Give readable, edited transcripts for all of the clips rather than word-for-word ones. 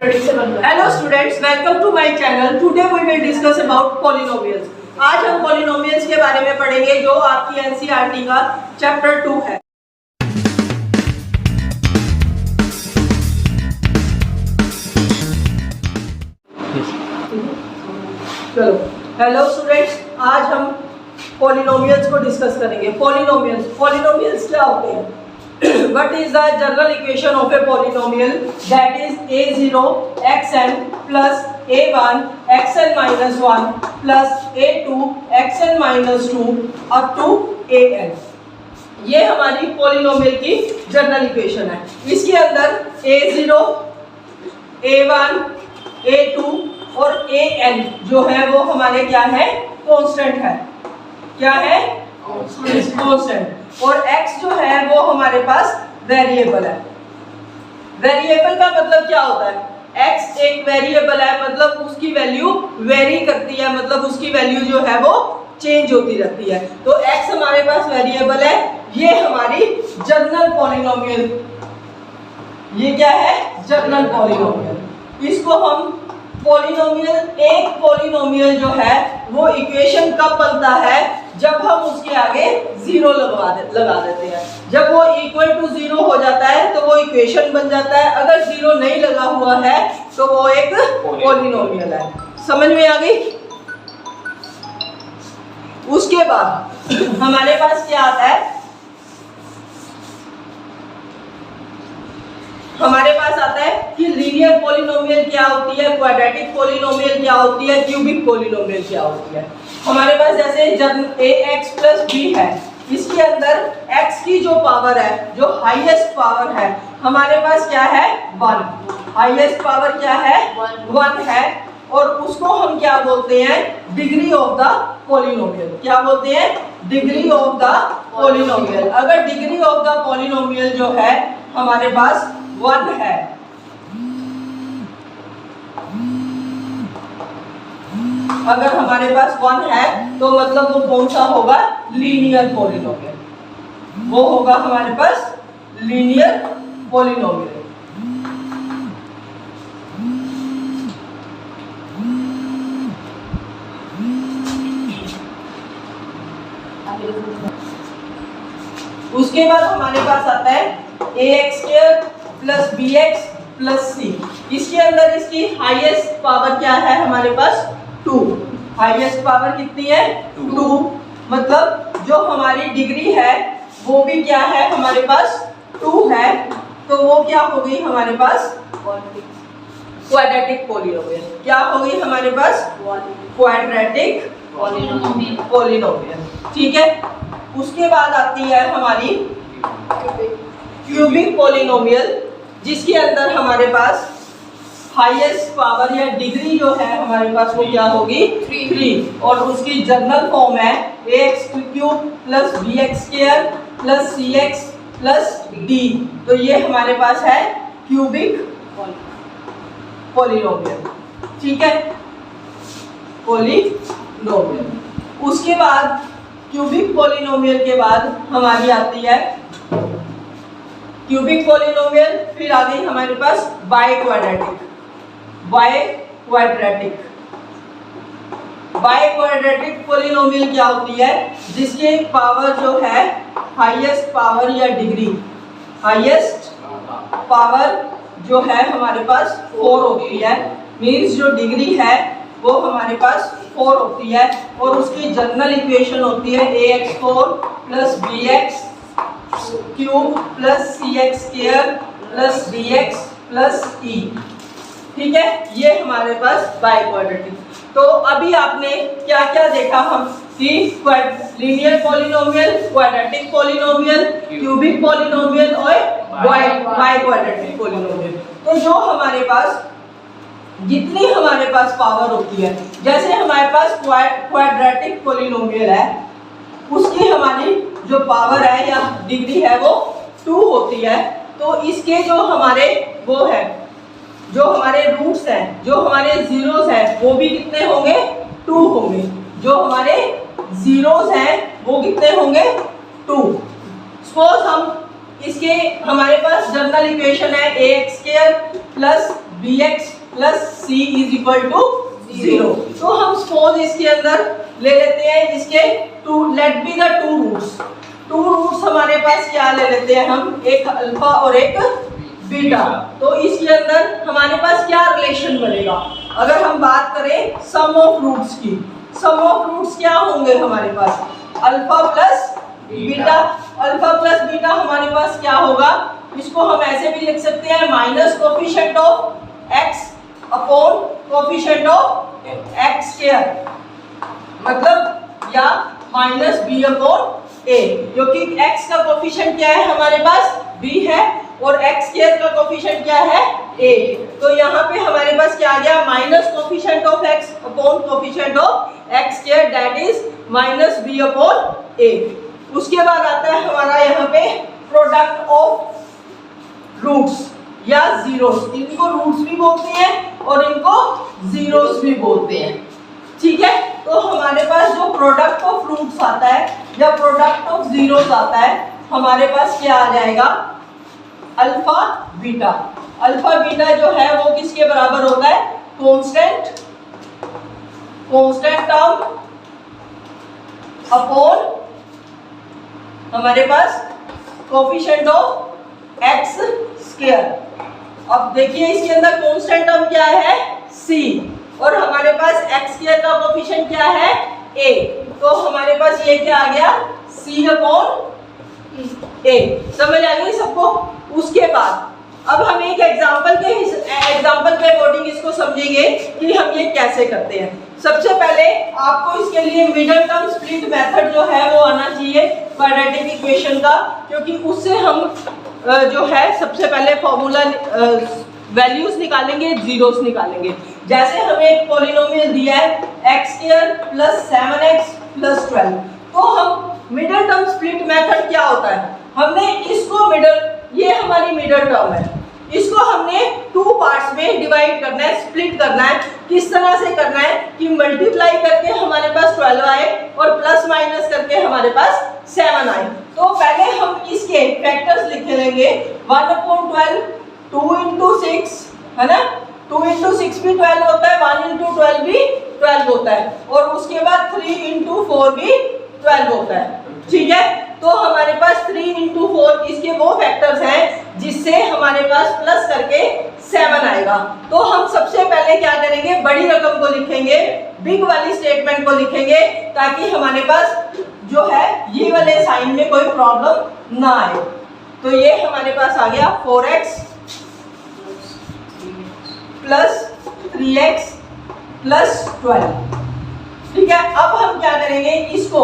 Hello students, welcome to my channel. Today we will discuss about polynomials. आज हम polynomials के बारे में पढ़ेंगे जो आपकी NCERT का चैप्टर 2 है. चलो, हेलो स्टूडेंट्स, आज हम polynomials को डिस्कस करेंगे. Polynomials क्या होते हैं? What is the general equation of a polynomial? That is a0 xn plus a1 xn minus 1 plus a2 xn minus 2 up to an. ये हमारी polynomial की जनरल इक्वेशन है. इसके अंदर a0, a1, a2 और an जो है वो हमारे क्या है? कांस्टेंट है. क्या है? कांस्टेंट. और x जो है वो हमारे पास वेरिएबल है. वेरिएबल का मतलब क्या होता है? x एक वेरिएबल है, मतलब उसकी वैल्यू वेरी करती है, मतलब उसकी वैल्यू जो है वो चेंज होती रहती है. तो x हमारे पास वेरिएबल है. ये हमारी जनरल पॉलिनोमियल. ये क्या है? General polynomial. इसको हम पॉलिनोमियल, एक पॉलिनोमियल जो है वो इक्वेशन कब बनता है? जब हम उसके आगे जीरो लगा देते हैं. जब वो इक्वल टू जीरो हो जाता है तो वो इक्वेशन बन जाता है. अगर जीरो नहीं लगा हुआ है तो वो एक पॉलिनोमियल है. समझ में आ गई? उसके बाद हमारे पास क्या आता है? हमारे पास आता है कि लीनियर पॉलिनोमियल क्या होती है, क्वाड्रेटिक पॉलिनोमियल क्या होती है, क्यूबिक पॉलिनोमियल क्या होती है. हमारे पास जैसे ax प्लस b है, इसके अंदर x की जो पावर है, जो हाईएस्ट पावर है, हमारे पास क्या है? 1. हाईएस्ट पावर क्या है? 1 है. और उसको हम क्या बोलते हैं? Degree of the polynomial. क्या बोलते हैं? Degree of the polynomial. अगर डिग्री ऑफ द पॉलिनोमियल जो है हमारे पास 1 है, अगर हमारे पास 1 है तो मतलब वो कौन सा होगा? Linear polynomial. वो होगा हमारे पास लीनियर पॉलिनोमियल. उसके बाद हमारे पास आता है ax² plus bx plus c. इसके अंदर इसकी हाईएस्ट पावर क्या है हमारे पास? 2. हाईएस्ट पावर कितनी है? 2. मतलब जो हमारी डिग्री है वो भी क्या है हमारे पास? 2 है. तो वो क्या हो गई हमारे पास? Quadratic polynomial. क्या हो गई हमारे पास? Quadratic polynomial. ठीक है. उसके बाद आती है हमारी क्यूबिक पॉलिनोमियल, जिसके अंदर हमारे पास हाईएस्ट पावर या डिग्री जो है हमारे पास वो क्या होगी? 3. और उसकी जनरल फॉर्म है ax³ plus bx² plus cx plus d. तो ये हमारे पास है क्यूबिक पॉलिनोमियल. ठीक है, पॉलिनोमियल. उसके बाद क्यूबिक पॉलिनोमियल के बाद हमारी आती है क्यूबिक पॉलिनोमियल. फिर आ गई हमारे पास बाइक्वाड्रेटिक. बाइक्वाड्रेटिक पॉलिनोमियल क्या होती है? जिसकी पावर जो है हाईएस्ट पावर या डिग्री, हाईएस्ट पावर जो है हमारे पास 4 होती है. मींस जो डिग्री है वो हमारे पास 4 होती है. और उसकी जनरल इक्वेशन होती है ax4 plus bx cube plus cx² plus dx plus e. ठीक है, ये हमारे पास बाइक्वाड्रेटिक. तो अभी आपने क्या क्या देखा हम कि linear polynomial, quadratic polynomial, cubic polynomial और बाइक्वाड्रेटिक पॉलिनोमियल. तो जो हमारे पास जितनी हमारे पास पावर होती है, जैसे हमारे पास क्वाड्रेटिक पॉलिनोमियल है, उसकी हमारी जो पावर है या डिग्री है वो 2 होती है. तो इसके जो हमारे वो है, जो हमारे रूट्स हैं, जो हमारे जीरोस हैं, वो भी कितने होंगे? 2 होंगे. जो हमारे जीरोस हैं वो कितने होंगे? 2. सपोज हम इसके हमारे पास जनरल इक्वेशन है ax² plus bx plus C is equal to 0। तो हम सपोज इसके अंदर ले लेते हैं इसके let be the two roots हमारे पास क्या ले लेते हैं हम, एक अल्फा और एक बीटा। तो इसके अंदर हमारे पास क्या रिलेशन बनेगा, अगर हम बात करें सम ऑफ रूट्स की, सम ऑफ रूट्स क्या होंगे हमारे पास, alpha plus beta. Alpha plus beta हमारे पास क्या होगा, इसको हम ऐसे भी लिख सकते हैं minus coefficient of x upon coefficient of x square, मतलब या माइनस बी अपॉन ए, क्योंकि x का कोफिशिएंट क्या है हमारे पास, b है, और x स्क्वायर का कोफिशिएंट क्या है, a। तो यहाँ पे हमारे पास क्या आ गया, minus coefficient of x upon coefficient of x square, that is minus b upon a। उसके बाद आता है हमारा यहाँ पे प्रोडक्ट ऑफ रूट्स या जीरोस, इनको रूट्स भी बोलते हैं और इनको जीरोस भी बोलते हैं, ठीक है। तो हमारे पास जो प्रोडक्ट ऑफ रूट्स आता है या प्रोडक्ट ऑफ जीरोस आता है, हमारे पास क्या आ जाएगा, अल्फा बीटा। अल्फा बीटा जो है वो किसके बराबर होता है, कांस्टेंट टर्म अपॉन हमारे पास कोफिशिएंट ऑफ एक्स स्क्वायर। अब देखिए इसके अंदर कांस्टेंट टर्म क्या है, c, और हमारे पास एक्स स्क्वायर का कोफिशिएंट क्या है, a। तो हमारे पास ये क्या आ गया, c अपॉन a। समझ आ गई सबको। उसके बाद अब हम एक एग्जांपल के अकॉर्डिंग इसको समझेंगे कि हम ये कैसे करते हैं। सबसे पहले आपको इसके लिए मिडिल टर्म स्प्लिट मेथड जो है वो आना चाहिए क्वाड्रेटिक इक्वेशन का, क्योंकि उससे हम जो है सबसे पहले फॉर्मूला वैल्यूज निकालेंगे, जीरोस निकालेंगे। जैसे हमें एक पॉलिनोमियल दिया है x square plus 7x plus 12, तो हम मिडिल टर्म स्प्लिट मेथड क्या होता है, हमने इसको ये हमारी मिडिल टर्म है, इसको हमने टू पार्ट्स में डिवाइड करना है, स्प्लिट करना है। किस तरह से करना है कि मल्टीप्लाई करके हमारे पास 12 आए और प्लस माइनस करके हमारे पास 7 आए। तो पहले हम इसके फैक्टर्स लिख लेंगे, 1/12, 2 into 6 है ना, 2 into 6 भी 12 होता है, 1 into 12 भी 12 होता है, और उसके बाद 3 into 4 भी 12 होता है, ठीक है। तो हमारे पास 3 into 4 इसके वो फैक्टर्स हैं जिससे हमारे पास प्लस करके 7 आएगा। तो हम सबसे पहले क्या करेंगे, बड़ी रकम को लिखेंगे, बिग वाली स्टेटमेंट को लिखेंगे, ताकि हमारे पास जो है ये वाले साइन में कोई प्रॉब्लम ना आए। तो ये हमारे पास आ गया 4x प्लस 3x प्लस 12, ठीक है। अब हम क्या करेंगे, इसको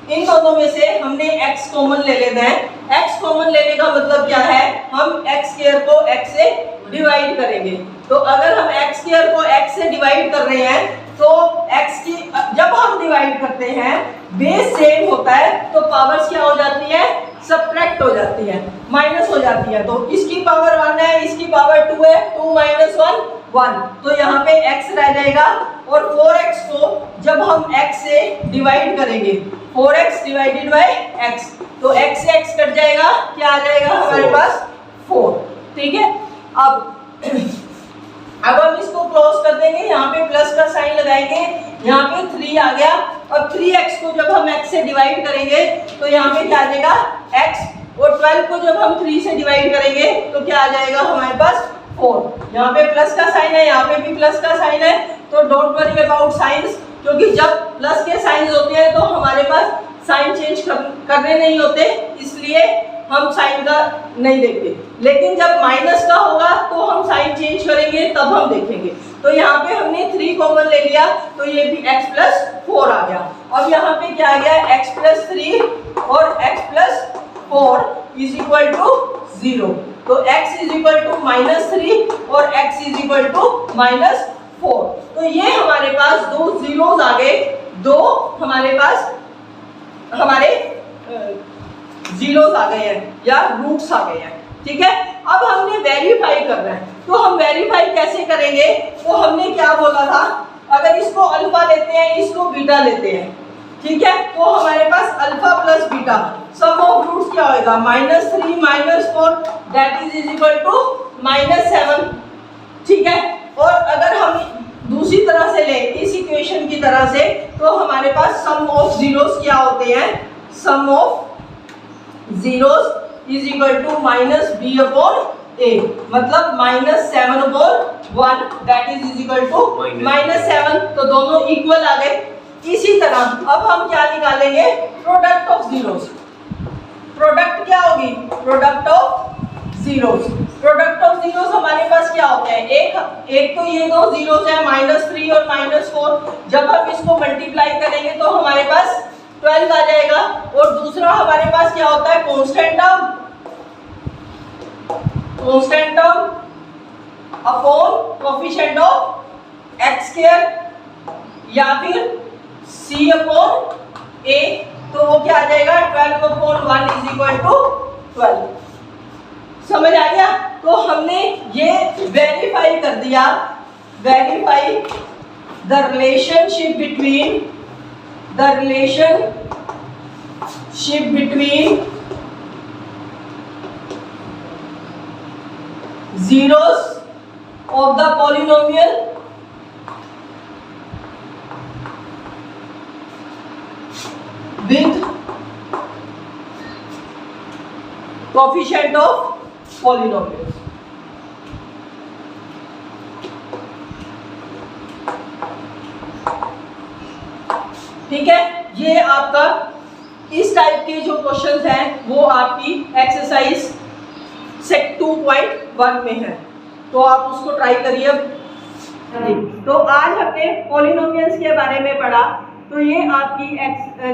इन दोनों में से हमने x कॉमन ले लेना है। x कॉमन लेने का मतलब क्या है, हम x स्क्वायर को x से डिवाइड करेंगे। तो अगर हम x स्क्वायर को x से डिवाइड कर रहे हैं तो x की जब हम डिवाइड करते हैं बेस सेम होता है तो पावर्स क्या हो जाती है, सब्ट्रैक्ट हो जाती है, माइनस हो जाती है। तो इसकी पावर 1 है, इसकी पावर 2 है, 2 minus 1 1, तो यहाँ पे x रह जाएगा। और 4x को जब हम x से डिवाइड करेंगे, 4x डिवाइडेड बाय x, तो x से x कट जाएगा, क्या आ जाएगा हमारे पास 4, ठीक है। अब हम इसको क्लोज कर देंगे, यहाँ पे प्लस का साइन लगाएंगे, यहाँ पे 3 आ गया। अब 3x को जब हम x से डिवाइड करेंगे तो यहाँ पे क्या आ जाएगा x, और 12 को जब हम 3 से डिवाइड करेंगे तो क्या आ जाएगा हमारे पास 4। यहाँ पे प्लस का साइन है, यहाँ पे भी प्लस का साइन है, तो डोंट वरी अबाउट साइंस, क्योंकि जब प्लस के साइंस होते हैं तो हमारे पास साइन चेंज करने नहीं होते, इसलिए हम साइन का नहीं देखते। लेकिन जब माइनस का होगा तो हम साइन चेंज करेंगे, तब हम देखेंगे। तो यहाँ पे हमने 3 कॉमन ले लिया, तो ये भी x प्लस 4 आ गया। अब यहाँ पे क्या आ गया, x प्लस 3 और x plus 4 is equal to 0। तो x इज इक्वल टू -3 और x इज इक्वल टू -4। तो ये हमारे पास दो जीरोस आ गए, दो हमारे पास जीरोस आ गए हैं या रूट्स आ गए हैं, ठीक है। अब हमने वेरीफाई करना है, तो हम वेरीफाई कैसे करेंगे, तो हमने क्या बोला था, अगर इसको अल्फा लेते हैं, इसको बीटा लेते हैं, ठीक है, तो हमारे पास alpha plus beta sum of roots क्या होगा, -3 -4 दैट इज इक्वल टू -7, ठीक है। और इक्वेशन की तरह से, तो हमारे पास सम ऑफ जीरोस क्या होते हैं, sum of zeros is equal to minus B upon A, मतलब -7/1 दैट इज इक्वल टू -7, तो दोनों इक्वल आ गए। इसी तरह अब हम क्या निकालेंगे, प्रोडक्ट ऑफ जीरोस। प्रोडक्ट क्या होगी, product of zeros. Product of zeros हमारे पास क्या होते हैं, एक तो ये दो जीरोस है -3 और -4, जब हम इसको मल्टीप्लाई करेंगे तो हमारे पास 12 आ जाएगा। और दूसरा हमारे पास क्या होता है, constant term upon coefficient of x square या फिर c अपॉन a, तो वो क्या आ जाएगा 12/1 इज इक्वल टू 12। समझ आ गया। तो हमने ये वेरीफाई कर दिया, verify the relationship between zeros of the polynomial with coefficient of polynomials। ठीक है, ये आपका इस टाइप के जो क्वेश्चंस हैं वो आपकी एक्सरसाइज सेट 2.1 में है, तो आप उसको ट्राई करिए। तो आज हमने पॉलिनोमियल्स के बारे में पढ़ा, तो ये आपकी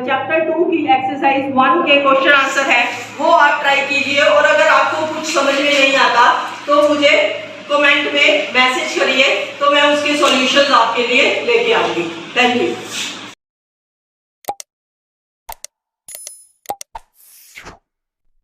चैप्टर 2 की एक्सरसाइज 1 के क्वेश्चन आंसर है, वो आप ट्राई कीजिए। और अगर आपको कुछ समझ में नहीं आता तो मुझे कमेंट में मैसेज करिए, तो मैं उसके सॉल्यूशंस आपके लिए लेके आऊंगी। Thank you.